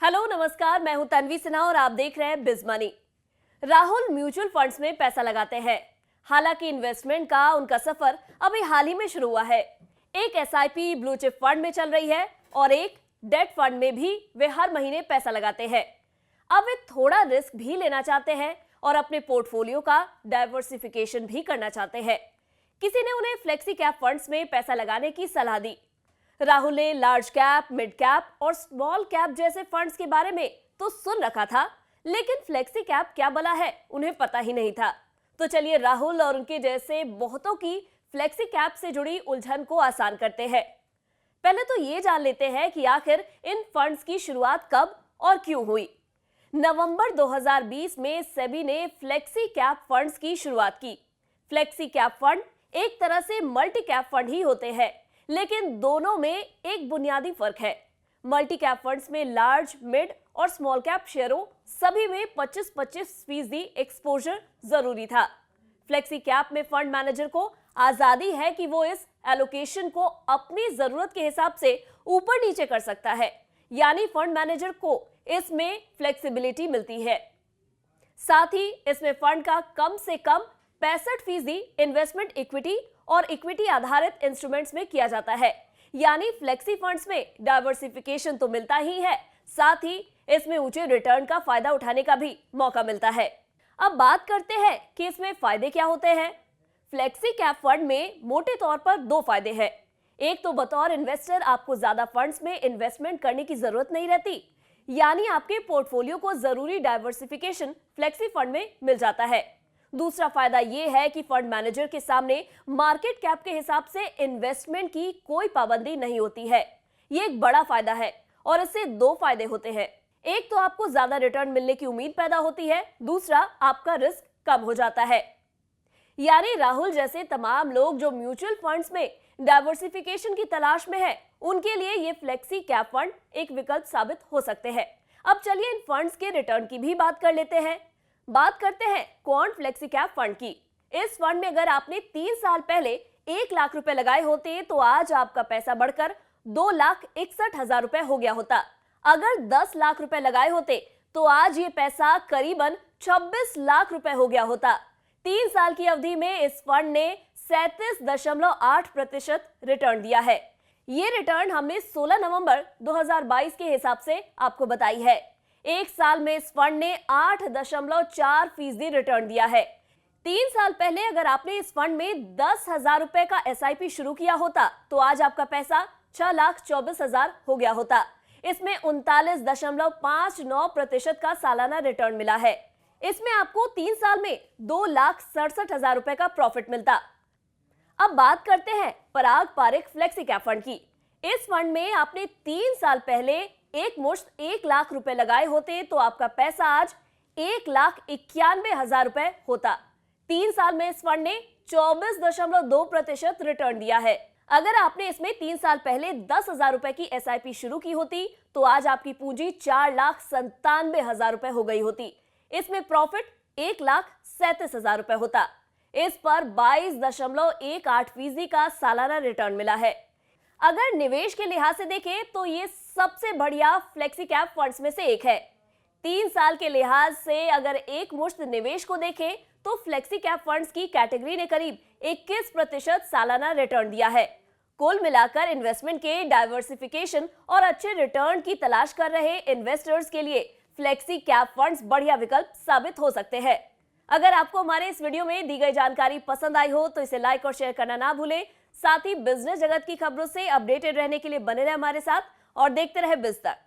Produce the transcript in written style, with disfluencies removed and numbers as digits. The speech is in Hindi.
हेलो नमस्कार, मैं हूं तन्वी सिन्हा और आप देख रहे हैं बिज मनी। राहुल म्यूचुअल फंड्स में पैसा लगाते हैं। हालांकि इन्वेस्टमेंट का उनका सफर अभी हाल ही में शुरू हुआ है। एक एसआईपी ब्लू चिप फंड में चल रही है और एक डेट फंड में भी वे हर महीने पैसा लगाते हैं। अब वे थोड़ा रिस्क भी लेना चाहते हैं और अपने पोर्टफोलियो का डाइवर्सिफिकेशन भी करना चाहते हैं। किसी ने उन्हें फ्लेक्सी कैप फंड्स में पैसा लगाने की सलाह दी। राहुल ने लार्ज कैप, मिड कैप और स्मॉल कैप जैसे फंड्स के बारे में तो सुन रखा था, लेकिन फ्लेक्सी कैप क्या भला है उन्हें पता ही नहीं था। तो चलिए राहुल और उनके जैसे बहुतों की फ्लेक्सी कैप से जुड़ी उलझन को आसान करते हैं। पहले तो ये जान लेते हैं कि आखिर इन फंड्स की शुरुआत कब और क्यों हुई। नवंबर 2020 में सेबी ने फ्लेक्सी कैप फंड्स की शुरुआत की। फ्लेक्सी कैप फंड एक तरह से मल्टी कैप फंड ही होते हैं, लेकिन दोनों में एक बुनियादी फर्क है। मल्टी कैप फंड्स में लार्ज, मिड और स्मॉल कैप शेयरों सभी में 25-25% एक्सपोजर जरूरी था। फ्लेक्सी कैप में फंड मैनेजर को आजादी है कि वो इस एलोकेशन को अपनी जरूरत के हिसाब से ऊपर नीचे कर सकता है, यानी फंड मैनेजर को इसमें फ्लेक्सिबिलिटी मिलती है। साथ ही इसमें फंड का कम से कम 65% इन्वेस्टमेंट इक्विटी और इक्विटी आधारित इंस्ट्रूमेंट्स में किया जाता है। यानी फ्लेक्सी फंड्स में डाइवर्सिफिकेशन तो मिलता ही है, साथ ही इसमें ऊंचे रिटर्न का फायदा उठाने का भी मौका मिलता है। अब बात करते हैं कि इसमें फायदे क्या होते हैं। फ्लेक्सी कैप फंड में मोटे तौर पर दो फायदे हैं। एक तो बतौर इन्वेस्टर आपको ज्यादा फंड्स में इन्वेस्टमेंट करने की जरूरत नहीं रहती, यानी आपके पोर्टफोलियो को जरूरी डाइवर्सिफिकेशन फ्लेक्सी फंड में मिल जाता है। दूसरा फायदा यह है कि फंड मैनेजर के सामने मार्केट कैप के हिसाब से इन्वेस्टमेंट की कोई पाबंदी नहीं होती है। यह एक बड़ा फायदा है और इससे दो फायदे होते हैं। एक तो आपको ज्यादा रिटर्न मिलने की उम्मीद पैदा होती है, दूसरा आपका रिस्क कम हो जाता है। यानी राहुल जैसे तमाम लोग जो म्यूचुअल फंड्स में डाइवर्सिफिकेशन की तलाश में है, उनके लिए ये फ्लेक्सी कैप फंड एक विकल्प साबित हो सकते हैं। अब चलिए इन फंड्स के रिटर्न की भी बात कर लेते हैं। बात करते हैं क्वांट फ्लेक्सी कैप फंड की। इस फंड में अगर आपने 3 साल पहले 1 लाख रुपए लगाए होते तो आज आपका पैसा बढ़कर 2,61,000 रुपए हो गया होता। अगर 10 लाख रुपए लगाए होते तो आज ये पैसा करीबन 26 लाख रुपए हो गया होता। 3 साल की अवधि में इस फंड ने 37.8% रिटर्न दिया है। ये रिटर्न हमने 16 नवंबर 2022 के हिसाब से आपको बताई है। एक साल में इस फंड ने 8.4% रिटर्न दिया है। 3 साल पहले अगर आपने इस फंड में 10,000 रुपए का एसआईपी शुरू किया होता तो आज आपका पैसा 6,24,000 हो गया होता। इसमें 39.59% का सालाना रिटर्न मिला है। इसमें आपको 3 साल में 2,67,000 रुपए का प्रॉफिट मिलता। अब बात करते हैं पराग पारिक फ्लेक्सी कैप फंड की। इस फंड में आपने 3 साल पहले एक मुश्त 1 लाख रुपए लगाए होते तो आपका पैसा आज 1,91,000 रुपए होता। 3 साल में इस फंड ने 24.2% रिटर्न दिया है। अगर आपने इसमें 3 साल पहले 10,000 रुपए की एसआईपी शुरू की होती तो आज आपकी पूंजी 4,97,000 रुपए हो गई होती। इसमें प्रॉफिट 1,37,000 रुपए होता। इस पर 22.18% का सालाना रिटर्न मिला है। अगर निवेश के लिहाज से देखें तो ये सबसे बढ़िया फ्लेक्सी कैप फंड्स में से एक है। 3 साल के लिहाज से अगर एक मुश्त निवेश को देखें तो फ्लेक्सी कैप फंड्स की कैटेगरी ने करीब 21% सालाना रिटर्न दिया है। कुल मिलाकर इन्वेस्टमेंट के डाइवर्सिफिकेशन और अच्छे रिटर्न की तलाश कर रहे इन्वेस्टर्स के लिए फ्लेक्सी कैप फंड्स बढ़िया विकल्प साबित हो सकते हैं। अगर आपको हमारे इस वीडियो में दी गई जानकारी पसंद आई हो तो इसे लाइक और शेयर करना ना भूलें। साथ ही बिजनेस जगत की खबरों से अपडेटेड रहने के लिए बने रहे हमारे साथ और देखते रहे बिज तक।